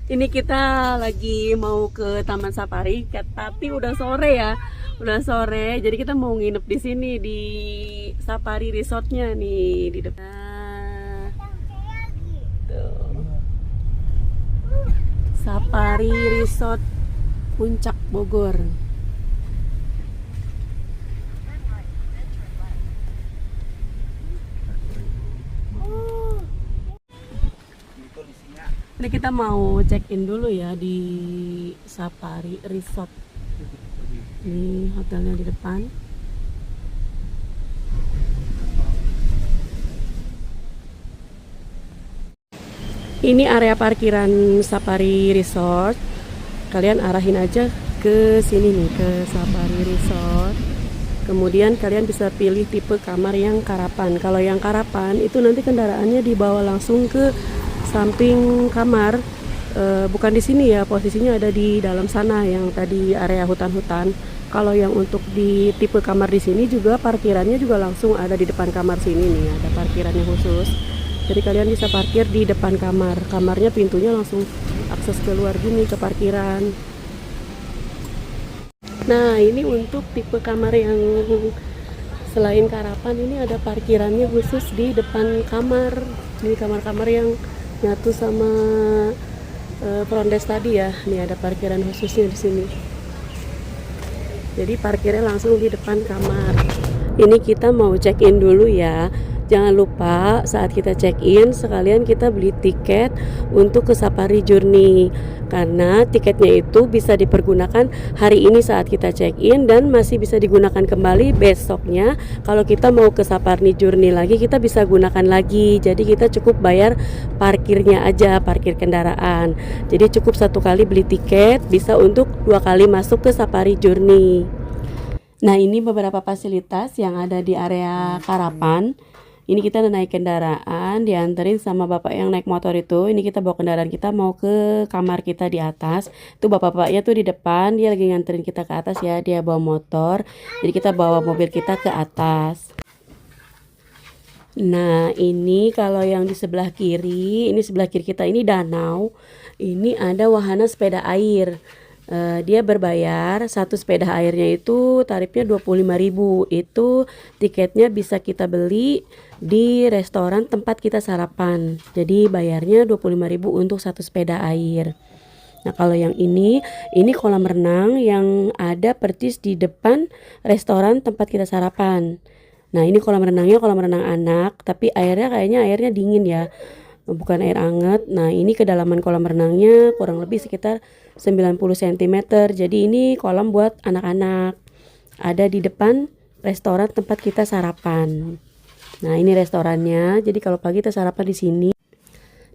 Ini kita lagi mau ke Taman Safari, tapi udah sore ya, udah sore. Jadi kita mau nginep di sini di Safari Resortnya nih di depan. Tuh. Safari Resort Puncak Bogor. Ini kita mau check in dulu ya di Safari Resort. Ini hotelnya di depan. Ini area parkiran Safari Resort. Kalian arahin aja ke sini nih, ke Safari Resort. Kemudian kalian bisa pilih tipe kamar yang karapan. Kalau yang karapan itu nanti kendaraannya dibawa langsung ke samping kamar, bukan di sini ya, posisinya ada di dalam sana yang tadi area hutan-hutan. Kalau yang untuk di tipe kamar di sini juga parkirannya juga langsung ada di depan kamar sini nih, ada parkirannya khusus. Jadi kalian bisa parkir di depan kamar. Kamarnya pintunya langsung akses keluar gini ke parkiran. Nah, ini untuk tipe kamar yang selain karapan, ini ada parkirannya khusus di depan kamar. Ini kamar-kamar yang nyatu sama front desk tadi ya. Nih ada parkiran khususnya di sini. Jadi parkirnya langsung di depan kamar. Ini kita mau check in dulu ya. Jangan lupa saat kita check in sekalian kita beli tiket untuk ke Safari Journey, karena tiketnya itu bisa dipergunakan hari ini saat kita check in dan masih bisa digunakan kembali besoknya. Kalau kita mau ke Safari Journey lagi kita bisa gunakan lagi. Jadi kita cukup bayar parkirnya aja, parkir kendaraan. Jadi cukup satu kali beli tiket bisa untuk 2 kali masuk ke Safari Journey. Nah, ini beberapa fasilitas yang ada di area karapan. Ini kita naik kendaraan, dianterin sama bapak yang naik motor itu. Ini kita bawa kendaraan kita mau ke kamar kita di atas. Itu bapak-bapaknya tuh di depan, dia lagi nganterin kita ke atas ya. Dia bawa motor, jadi kita bawa mobil kita ke atas. Nah, ini kalau yang di sebelah kiri, ini sebelah kiri kita ini danau. Ini ada wahana sepeda air. Dia berbayar, satu sepeda airnya itu tarifnya 25.000. Itu tiketnya bisa kita beli di restoran tempat kita sarapan. Jadi bayarnya 25.000 untuk satu sepeda air. Nah, kalau yang ini kolam renang yang ada persis di depan restoran tempat kita sarapan. Nah, ini kolam renangnya kolam renang anak, tapi kayaknya airnya dingin ya, bukan air hangat. Nah, ini kedalaman kolam renangnya kurang lebih sekitar 90 cm. Jadi ini kolam buat anak-anak. Ada di depan restoran tempat kita sarapan. Nah, ini restorannya. Jadi kalau pagi kita sarapan di sini.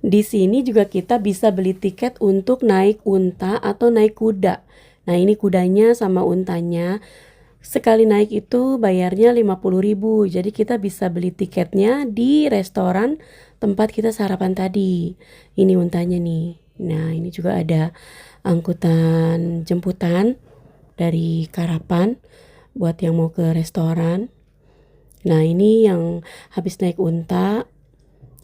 Di sini juga kita bisa beli tiket untuk naik unta atau naik kuda. Nah, ini kudanya sama untanya. Sekali naik itu bayarnya 50.000. Jadi kita bisa beli tiketnya di restoran tempat kita sarapan tadi. Ini untanya nih. Nah, ini juga ada angkutan jemputan dari Karapan buat yang mau ke restoran. Nah, ini yang habis naik unta.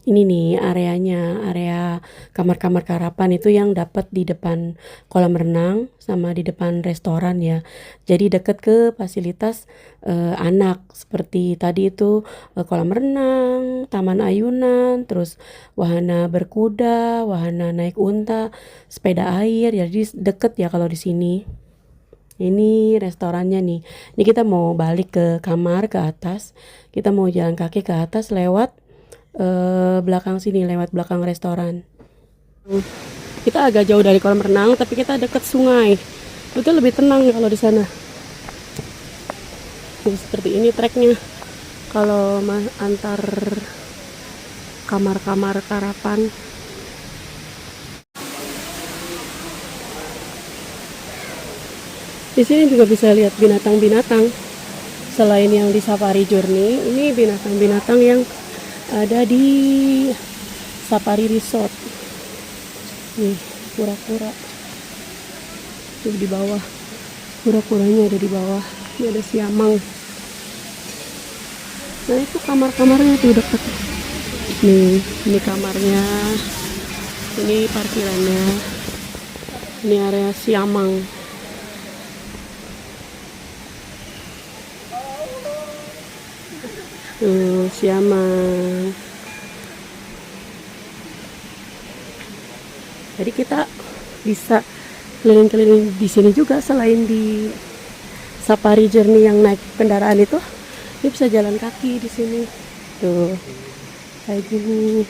Ini nih areanya, area kamar-kamar Karapan itu yang dapat di depan kolam renang sama di depan restoran ya. Jadi deket ke fasilitas anak seperti tadi itu, kolam renang, taman ayunan, terus wahana berkuda, wahana naik unta, sepeda air. Jadi deket ya kalau di sini. Ini restorannya nih. Ini kita mau balik ke kamar ke atas. Kita mau jalan kaki ke atas lewat belakang sini, lewat belakang restoran. Kita agak jauh dari kolam renang, tapi kita deket sungai. Itu lebih tenang kalau di sana. Seperti ini treknya. Kalau antar kamar-kamar Karapan. Di sini juga bisa lihat binatang-binatang. Selain yang di Safari Journey, ini binatang-binatang yang ada di Safari Resort. Nih, kura-kura. Tuh di bawah. Kura-kuranya ada di bawah. Ini ada siamang. Nah itu kamar-kamarnya tuh dekat. Nih, ini kamarnya, ini parkirannya, ini area Siamang. Tuh, Siamang. Jadi kita bisa keliling-keliling di sini juga selain di Safari Journey yang naik kendaraan itu, ini bisa jalan kaki di sini. Tuh, kayak gini.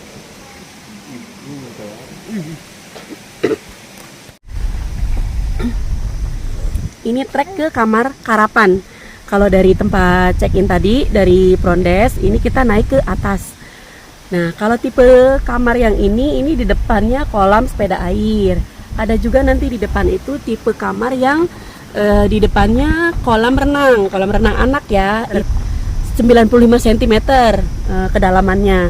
Ini trek ke kamar Karapan. Kalau dari tempat check-in tadi, dari Prondes, ini kita naik ke atas. Nah, kalau tipe kamar yang ini di depannya kolam sepeda air. Ada juga nanti di depan itu tipe kamar yang di depannya kolam renang anak ya, 95 cm kedalamannya.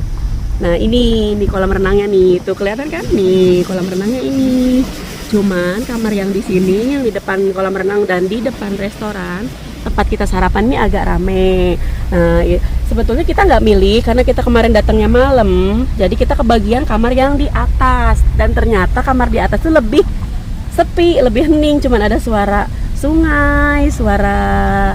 Nah, ini kolam renangnya nih, tuh kelihatan kan? Nih kolam renangnya ini. Cuman kamar yang di sini, yang di depan kolam renang dan di depan restoran tempat kita sarapan ini agak rame. Nah, sebetulnya kita nggak milih karena kita kemarin datangnya malam, jadi kita kebagian kamar yang di atas. Dan ternyata kamar di atas tuh lebih sepi, lebih hening, cuman ada suara sungai, suara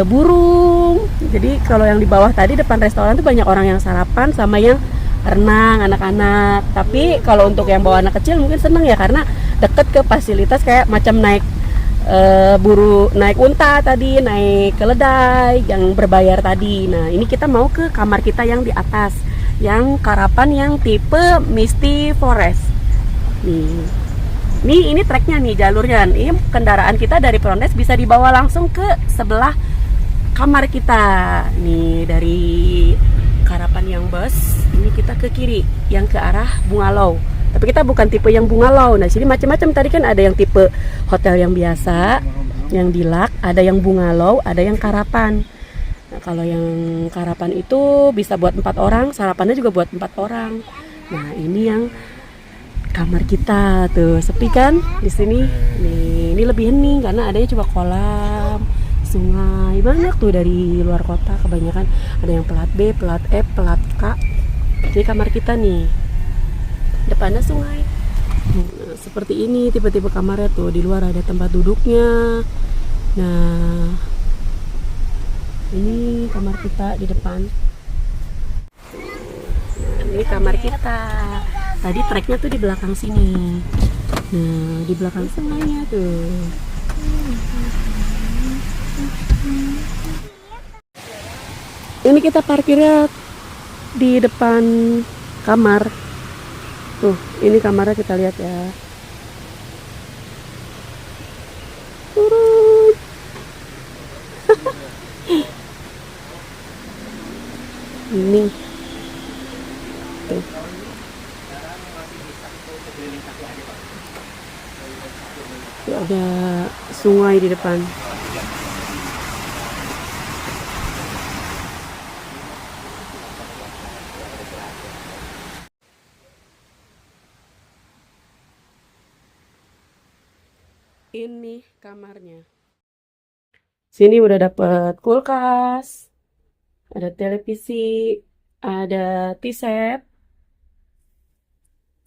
burung. Jadi kalau yang di bawah tadi depan restoran tuh banyak orang yang sarapan sama yang renang anak-anak. Tapi kalau untuk yang bawa anak kecil mungkin seneng ya karena deket ke fasilitas kayak macam naik naik unta tadi, naik keledai yang berbayar tadi. Nah, ini kita mau ke kamar kita yang di atas, yang Karapan yang tipe Misty Forest. Ini treknya nih, jalurnya. Ini kendaraan kita dari Prondes bisa dibawa langsung ke sebelah kamar kita. Nih dari Karapan yang bus, ini kita ke kiri, yang ke arah Bungalow. Tapi kita bukan tipe yang Bungalow. Nah, sini macam-macam. Tadi kan ada yang tipe hotel yang biasa, yang Deluxe, ada yang Bungalow, ada yang Karapan. Nah, kalau yang Karapan itu bisa buat 4 orang, sarapannya juga buat 4 orang. Nah, ini yang kamar kita tuh, sepi kan di sini. Nih, ini lebih hening karena adanya cuma kolam, sungai, banyak tuh dari luar kota kebanyakan. Ada yang pelat B, pelat F, pelat K. Ini kamar kita nih. Depannya sungai. Nah, seperti ini tipe-tipe kamarnya tuh. Di luar ada tempat duduknya. Nah, ini kamar kita di depan. Nah, ini kamar kita. Tadi treknya tuh di belakang sini. Nah, di belakang sungainya tuh. Ini kita parkirnya di depan kamar. Tuh, ini kamarnya kita lihat ya. Turun. Ini. Tuh. Tuh ada sungai di depan. Ini kamarnya. Sini udah dapet kulkas, ada televisi, ada T-set.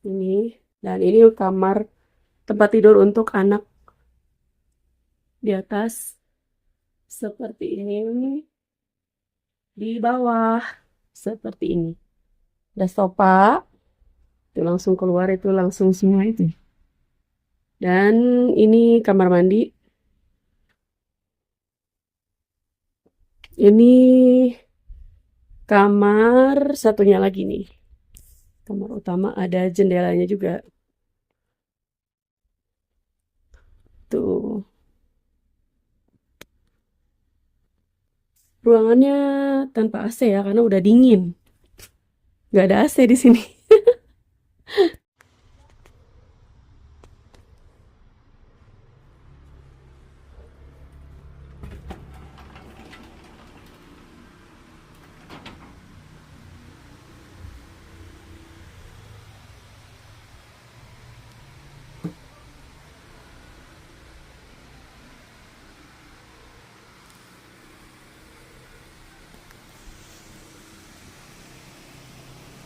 Ini, dan ini kamar tempat tidur untuk anak di atas. Seperti ini. Di bawah seperti ini. Ada sofa. Itu langsung keluar, itu langsung semua itu. Dan ini kamar mandi. Ini kamar satunya lagi nih. Kamar utama ada jendelanya juga. Tuh. Ruangannya tanpa AC ya karena udah dingin. Nggak ada AC di sini.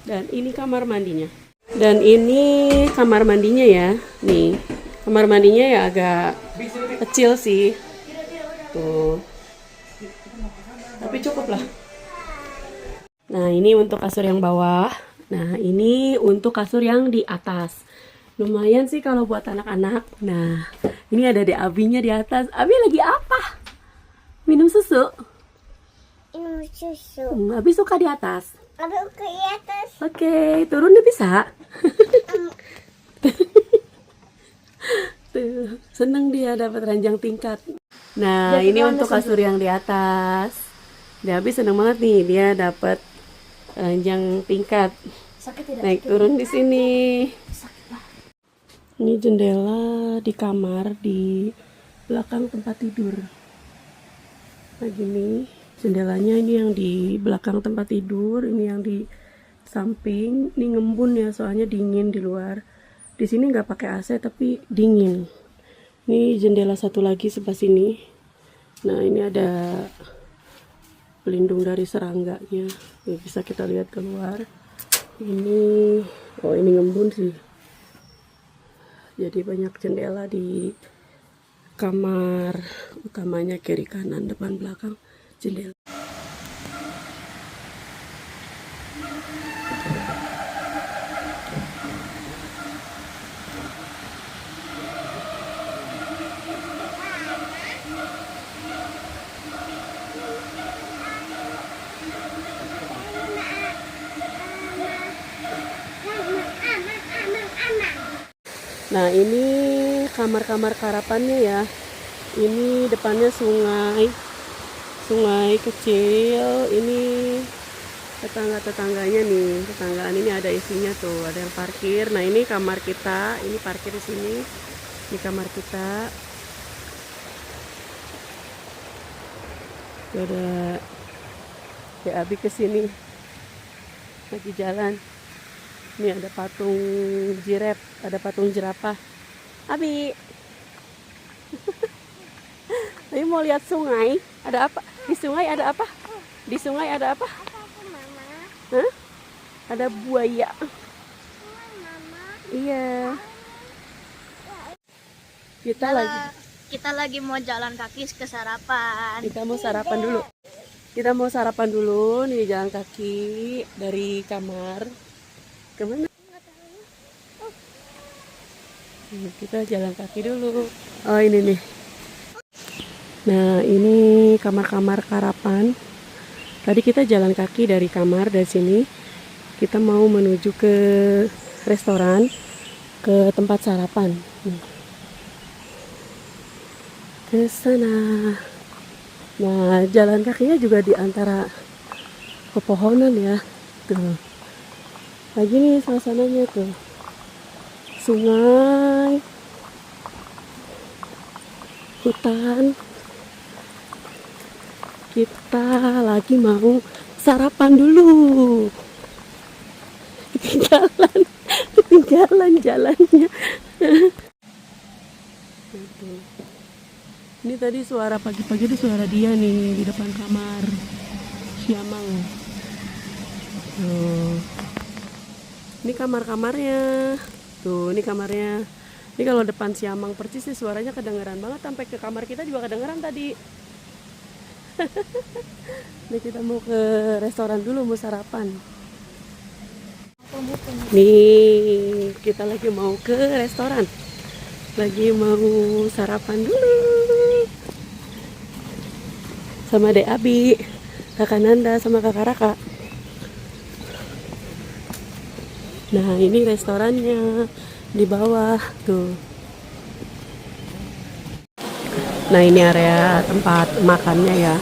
Dan ini kamar mandinya. Dan ini kamar mandinya ya. Nih, kamar mandinya ya agak kecil sih. Tuh. Tapi cukup lah. Nah, ini untuk kasur yang bawah. Nah, ini untuk kasur yang di atas. Lumayan sih kalau buat anak-anak. Nah, ini ada di Abinya di atas. Abi lagi apa? Minum susu. Minum susu. Abi suka di atas. Abi ke atas. Oke, turun dia bisa. Tuh, seneng dia dapat ranjang tingkat. Nah, Jadi ini kalau untuk kasur yang di atas. Dia Abi seneng banget nih, dia dapat ranjang tingkat. Sakit tidak? Naik turun di sini. Ini jendela di kamar di belakang tempat tidur. Nah gini, jendelanya ini yang di belakang tempat tidur, ini yang di samping. Ini ngembun ya, soalnya dingin di luar. Di sini nggak pakai AC tapi dingin. Ini jendela satu lagi sebelah sini. Nah ini ada pelindung dari serangganya. Ini bisa kita lihat keluar. Ini, oh ini ngembun sih. Jadi banyak jendela di kamar utamanya, kiri kanan depan belakang jendela. Nah ini kamar-kamar karapannya ya. Ini depannya sungai, sungai kecil. Ini tetangga-tetangganya nih, tetanggaan ini ada isinya tuh, ada yang parkir. Nah ini kamar kita, ini parkir di sini. Ini kamar kita. Tuh ada ya Abi kesini lagi jalan. Ini ada patung jirep, ada patung jerapah. Abi, Abi mau lihat sungai? Ada apa? Di sungai ada apa? Di sungai ada apa? Mama. Hah? Ada buaya. Mama. Iya. Kita lagi mau jalan kaki ke sarapan. Kita mau sarapan dulu. Kita mau sarapan dulu nih, jalan kaki dari kamar. Kemana? Kita jalan kaki dulu. Oh ini nih. Nah ini kamar-kamar karapan. Tadi kita jalan kaki dari kamar dari sini. Kita mau menuju ke restoran, ke tempat sarapan. Ke sana. Nah jalan kakinya juga di antara pepohonan ya. Tuh. Lagi nih suasananya tuh. Sungai, hutan. Kita lagi mau sarapan dulu. Ketinggalan jalannya. Ini tadi suara pagi-pagi itu suara dia nih di depan kamar Siamang. Tuh. Ini kamar-kamarnya. Tuh, ini kamarnya. Ini kalau depan Siamang percis sih suaranya kedengeran banget, sampai ke kamar kita juga kedengeran tadi. Ini kita mau ke restoran dulu, mau sarapan. Nih, kita lagi mau ke restoran. Lagi mau sarapan dulu. Sama Dek Abi, Kakak Nanda, sama Kakak Raka. Nah ini restorannya di bawah tuh. Nah ini area tempat makannya ya.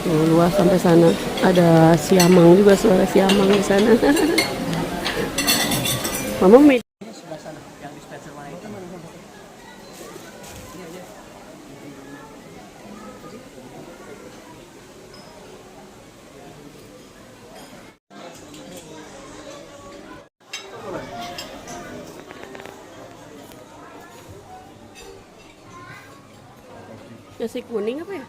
Tuh, luas sampai sana. Ada siamang juga, suara siamang di sana. Mama nasi kuning apa ya?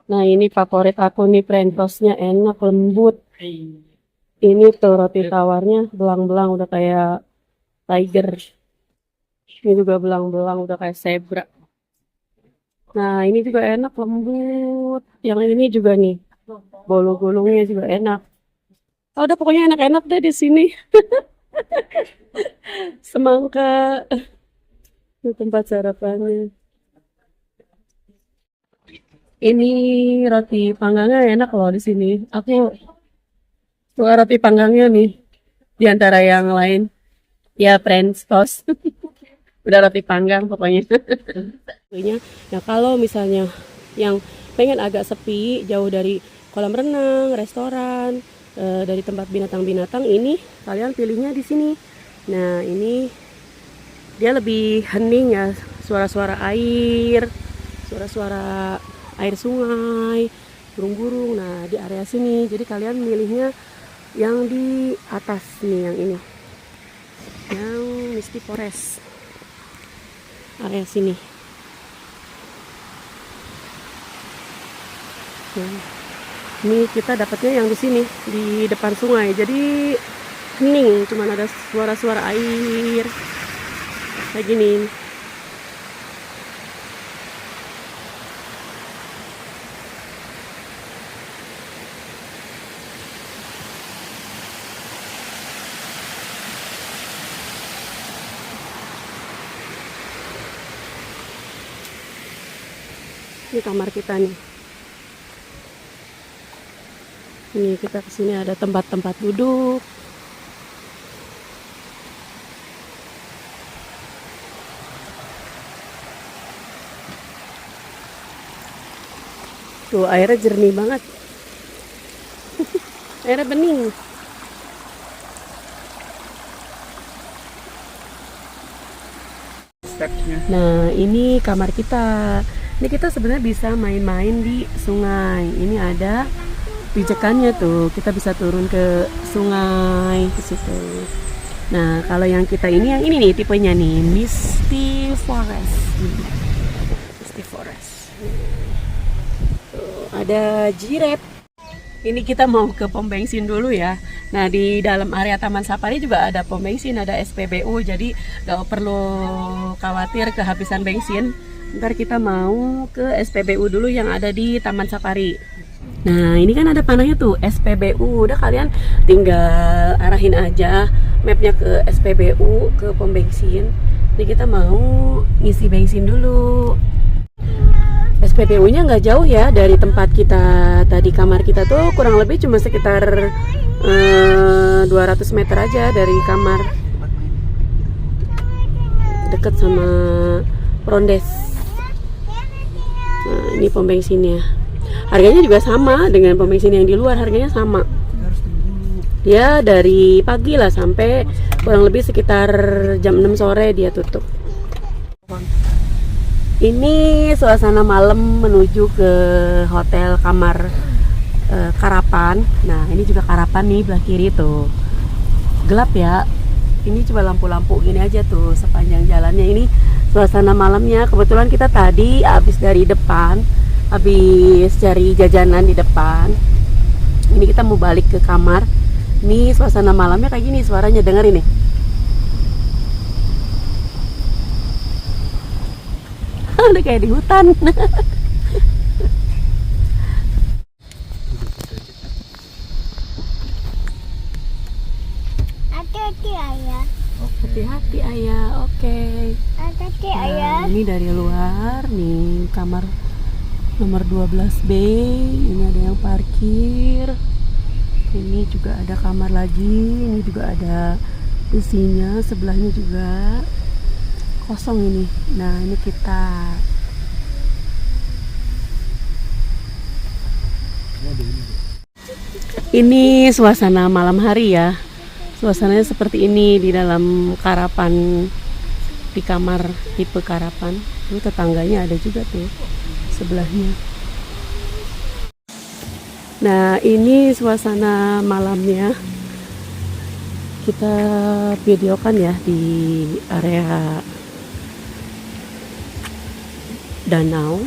Nah, ini favorit aku nih, French toastnya enak, lembut. Ini tuh roti tawarnya belang-belang udah kayak tiger. Ini juga belang-belang udah kayak zebra. Nah, ini juga enak, lembut. Yang ini juga nih, bolu-gulungnya juga enak. Oh, udah pokoknya enak-enak deh di sini. Semangka di tempat sarapannya. Ini roti panggangnya enak loh di sini. Aku suka roti panggangnya nih di antara yang lain. Ya, French toast. Udah roti panggang pokoknya. Pokoknya, ya kalau misalnya yang pengen agak sepi, jauh dari kolam renang, restoran, dari tempat binatang-binatang, ini kalian pilihnya di sini. Nah, ini dia lebih hening ya, suara-suara air, suara-suara air sungai, burung-burung. Nah, di area sini, jadi kalian milihnya yang di atas nih, yang ini, yang Misty Forest, area sini. Nah, ini kita dapatnya yang di sini, di depan sungai. Jadi hening, cuman ada suara-suara air kayak gini. Ini kamar kita nih. Ini kita kesini ada tempat-tempat duduk. Tuh airnya jernih banget. Airnya bening. Nah, ini kamar kita. Ini kita sebenarnya bisa main-main di sungai. Ini ada pijakannya tuh. Kita bisa turun ke sungai ke situ. Nah, kalau yang kita ini yang ini nih tipenya nih, Misty Forest. Misty Forest. Tuh, ada jirep. Ini kita mau ke pom bensin dulu ya. Nah, di dalam area Taman Safari juga ada pom bensin, ada SPBU, jadi gak perlu khawatir kehabisan bensin. Ntar kita mau ke SPBU dulu yang ada di Taman Safari. Nah, ini kan ada panahnya tuh, SPBU. Udah kalian tinggal arahin aja mapnya ke SPBU, ke pom bensin. Ini kita mau ngisi bensin dulu. SPBU-nya nggak jauh ya dari tempat kita tadi, kamar kita tuh kurang lebih cuma sekitar 200 meter aja dari kamar, deket sama Rondes. Nah, ini pom bensinnya, harganya juga sama dengan pom bensin yang di luar, harganya sama ya, dari pagi lah sampai kurang lebih sekitar jam 6 sore dia tutup. Ini suasana malam menuju ke hotel kamar Karapan. Nah, ini juga Karapan nih belah kiri tuh. Gelap ya. Ini coba lampu-lampu gini aja tuh sepanjang jalannya. Ini suasana malamnya. Kebetulan kita tadi habis dari depan, habis cari jajanan di depan. Ini kita mau balik ke kamar. Ini suasana malamnya kayak gini, suaranya dengerin nih. Udah kayak di hutan. Hati-hati ayah. Hati-hati ayah, oke. Hati-hati Nah, ayah. ini dari luar nih kamar nomor 12B. Ini ada yang parkir. Ini juga ada kamar lagi. Ini juga ada isinya, sebelahnya juga kosong ini. Nah, ini kita. Ini suasana malam hari ya. Suasananya seperti ini di dalam Karapan, di kamar tipe Karapan. Ini tetangganya ada juga tuh sebelahnya. Nah, ini suasana malamnya. Kita videokan ya di area danau.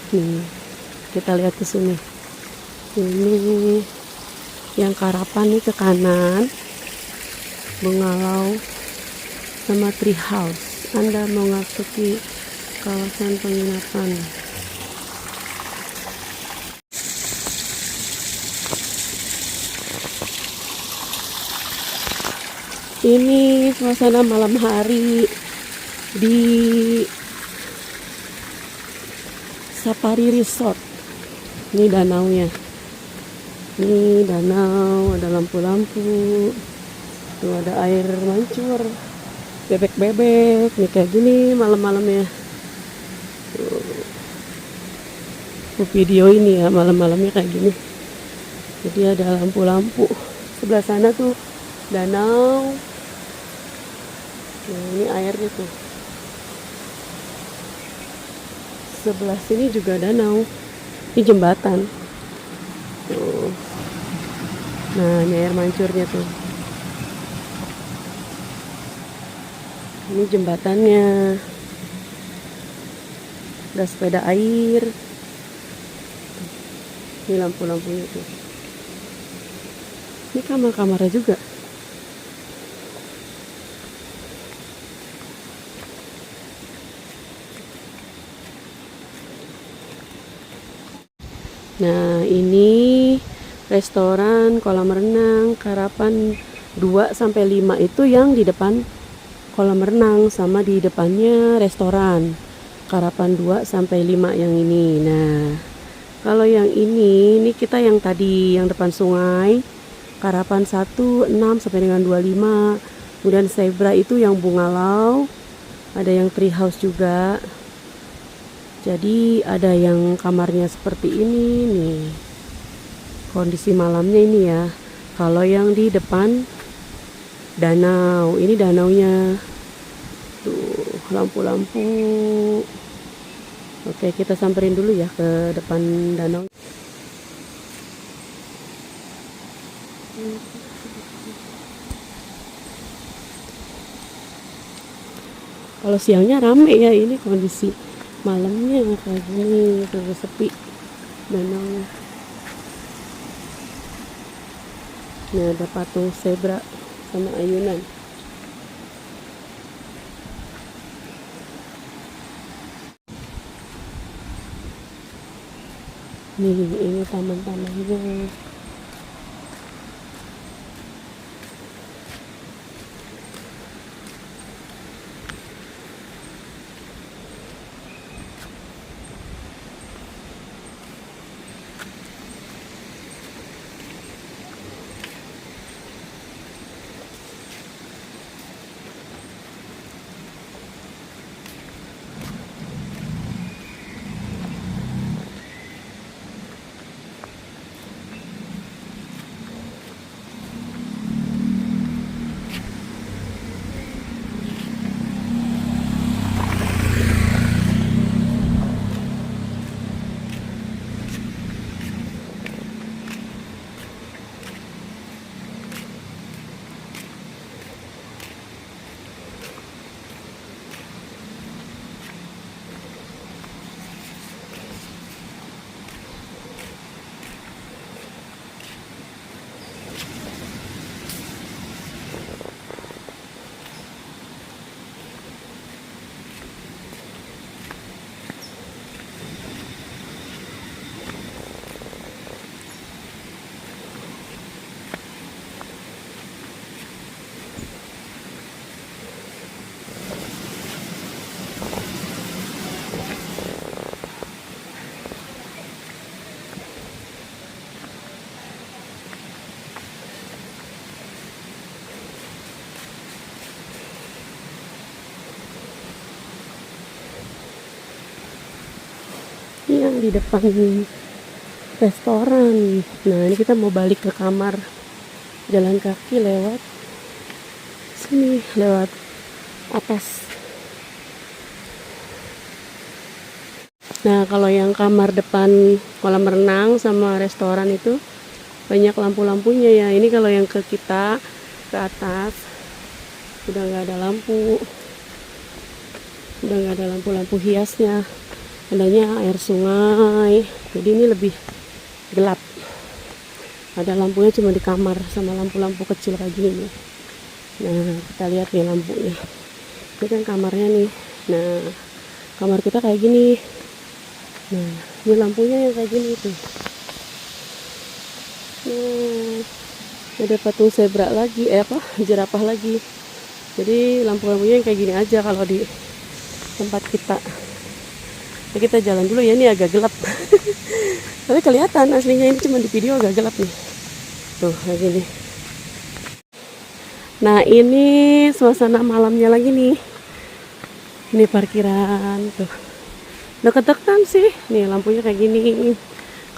Nih, kita lihat ke sini. Ini yang Karapan nih ke kanan, Bungalau sama Tree House. Anda memasuki kawasan penginapan. Ini suasana malam hari di Safari Resort. Ini danaunya. Ini danau, ada lampu-lampu. Tuh ada air mancur. Bebek-bebek. Nih kayak gini malam-malamnya. Tuh video ini ya malam-malamnya kayak gini. Jadi ada lampu-lampu. Sebelah sana tuh danau. Nah, ini airnya tuh. Sebelah sini juga danau. Ini jembatan. Tuh. Nah, ini air mancurnya tuh. Ini jembatannya. Ada sepeda air. Ini lampu-lampunya tuh. Ini kamar-kamarnya juga. Nah, ini restoran kolam renang Karapan 2 sampai 5 itu yang di depan kolam renang, sama di depannya restoran Karapan 2 sampai 5 yang ini. Nah, kalau yang ini kita yang tadi yang depan sungai Karapan 1 6 sampai dengan 25. Kemudian Zebra itu yang Bungalau, ada yang Tree House juga. Jadi ada yang kamarnya seperti ini nih. Kondisi malamnya ini ya. Kalau yang di depan danau, ini danaunya. Tuh, lampu-lampu. Oke, kita samperin dulu ya ke depan danau. Kalau siangnya rame ya, ini kondisi malamnya kayak gini, terus sepi danau. Ini ada patung zebra sama ayunan. Nih, ini taman-tamannya. Ini yang di depan restoran. Nah, ini kita mau balik ke kamar. Jalan kaki lewat sini, lewat atas. Nah, kalau yang kamar depan kolam renang sama restoran itu banyak lampu-lampunya ya. Ini kalau yang ke kita ke atas udah nggak ada lampu, udah nggak ada lampu-lampu hiasnya. adanya air sungai, jadi ini lebih gelap. Ada lampunya cuma di kamar sama lampu-lampu kecil kayak gini nih. Nah, kita lihat nih lampunya. Ini kan kamarnya nih. Nah, kamar kita kayak gini. Nah, ini lampunya yang kayak gini tuh. Nah, ada patung zebra lagi, jerapah lagi. Jadi lampu-lampunya yang kayak gini aja kalau di tempat kita. Nah, kita jalan dulu ya, ini agak gelap. Tapi kelihatan aslinya, ini cuma di video agak gelap nih. Tuh, kayak gini. Nah, ini suasana malamnya lagi nih. Ini parkiran tuh. Deket-deketan sih. Nih lampunya kayak gini.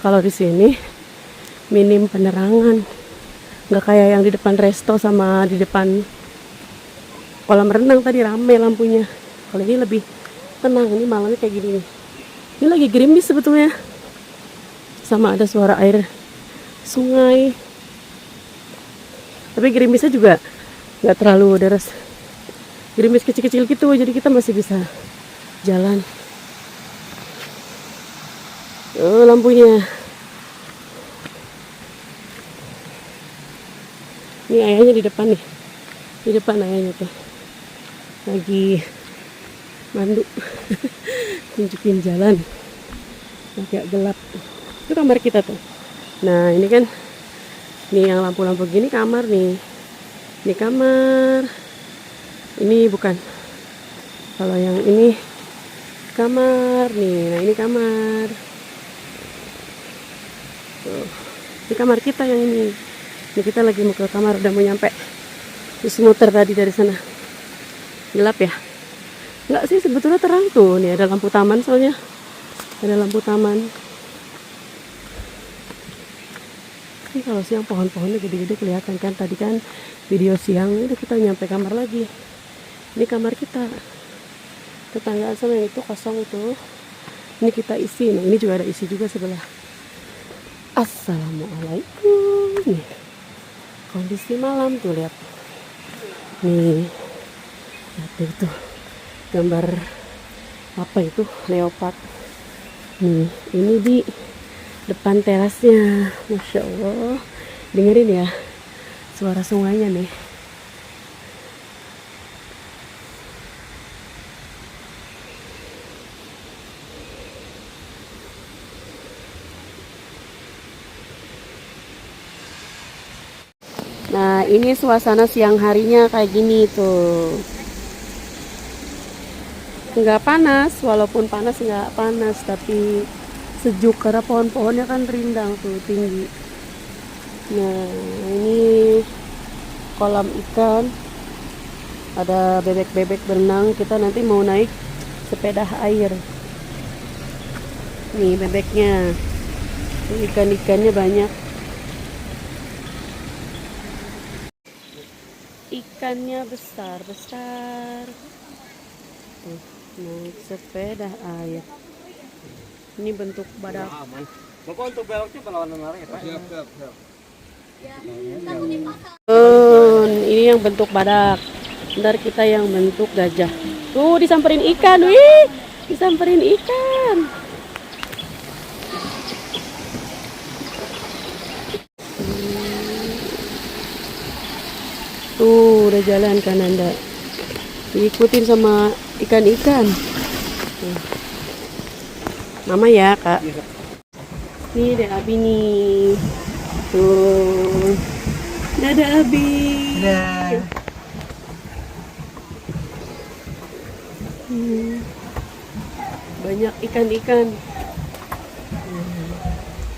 Kalau di sini minim penerangan. Nggak kayak yang di depan resto sama di depan kolam renang tadi rame lampunya. Kalau ini lebih tenang. Ini malamnya kayak gini nih. Ini lagi gerimis sebetulnya. Sama ada suara air sungai. Tapi gerimisnya juga nggak terlalu deras, gerimis kecil-kecil gitu, jadi kita masih bisa jalan. Oh, lampunya. Ini ayahnya di depan nih, di depan ayahnya tuh lagi mandu. Tunjukin jalan, agak gelap. Itu kamar kita tuh. Nah, ini kan nih yang lampu-lampu gini kamar nih. Ini kamar. Ini bukan. Kalau yang ini kamar nih. Nah, ini kamar. Tuh. Ini kamar kita yang ini. Ini kita lagi mau ke kamar, udah mau nyampe. Terus muter tadi dari sana. Gelap ya? Enggak sih, sebetulnya terang tuh. Nih ada lampu taman soalnya. Ada lampu taman. Ini kalau siang pohon-pohonnya gede-gede kelihatan kan. Tadi kan video siang udah kita nyampe kamar lagi. Ini kamar kita. Tetanggaan sama yang itu kosong itu. Ini kita isi. Nah, ini juga ada isi juga sebelah. Assalamualaikum. Nih. Kondisi malam tuh lihat. Nih. Lihat itu. Gambar apa itu? Leopard. Nih, ini di depan terasnya. Masya Allah, dengerin ya suara sungainya nih. Nah, ini suasana siang harinya kayak gini tuh. Nggak panas, walaupun panas nggak panas, tapi sejuk karena pohon-pohonnya kan rindang tuh tinggi. Nah, ini kolam ikan, ada bebek-bebek berenang. Kita nanti mau naik sepeda air. Nih bebeknya, ikan-ikannya banyak. Ikannya besar-besar. Naik sepeda air. Ini bentuk badak. Untuk beloknya perlawanan lari ya, Pak? Siap. Ini yang bentuk badak. Ntar kita yang bentuk gajah. Tuh disamperin ikan, wih, disamperin ikan. Tuh udah jalan kan Anda. Diikutin sama ikan-ikan. Mama ya kak. Nih ada Abi nih. Tuh. Dadah Abi. Dadah. Banyak ikan-ikan.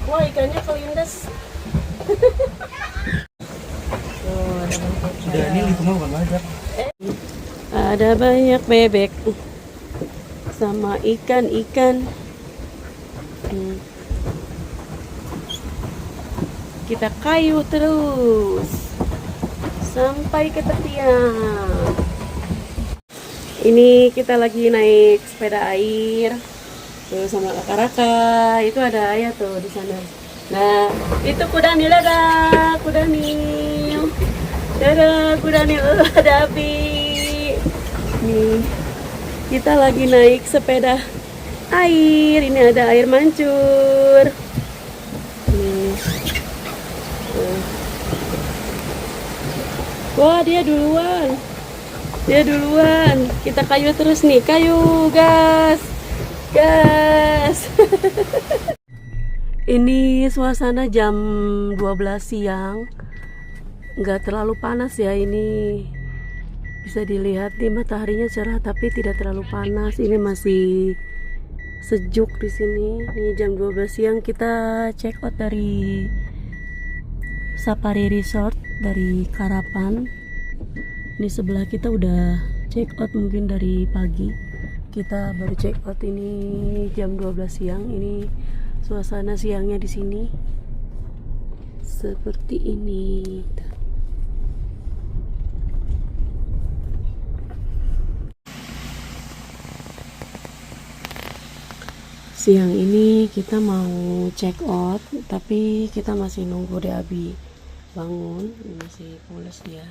Wah ikannya kelindes. Sudah ini itu mah bukan banyak. Ada banyak bebek sama ikan-ikan. Kita kayu terus sampai ke tepian. Ini kita lagi naik sepeda air tuh sama raka-raka. Itu ada ayah tuh di sana. Nah, itu Kudanil, dadah Kudanil. Dadah Kudanil, ada Abi. Nih, kita lagi naik sepeda air. Ini ada air mancur. Nih. Wah, dia duluan. Dia duluan. Kita kayu terus nih. Kayu, gas. Gas. Ini suasana jam 12 siang. Nggak terlalu panas ya ini. Bisa dilihat nih mataharinya cerah tapi tidak terlalu panas. Ini masih sejuk di sini. Ini jam 12 siang, kita check out dari Safari Resort dari Karapan. Ini sebelah kita udah check out mungkin dari pagi. Kita baru check out ini jam 12 siang. Ini suasana siangnya di sini seperti ini. Siang ini kita mau check out, tapi kita masih nunggu Deabi bangun. Masih pulas dia.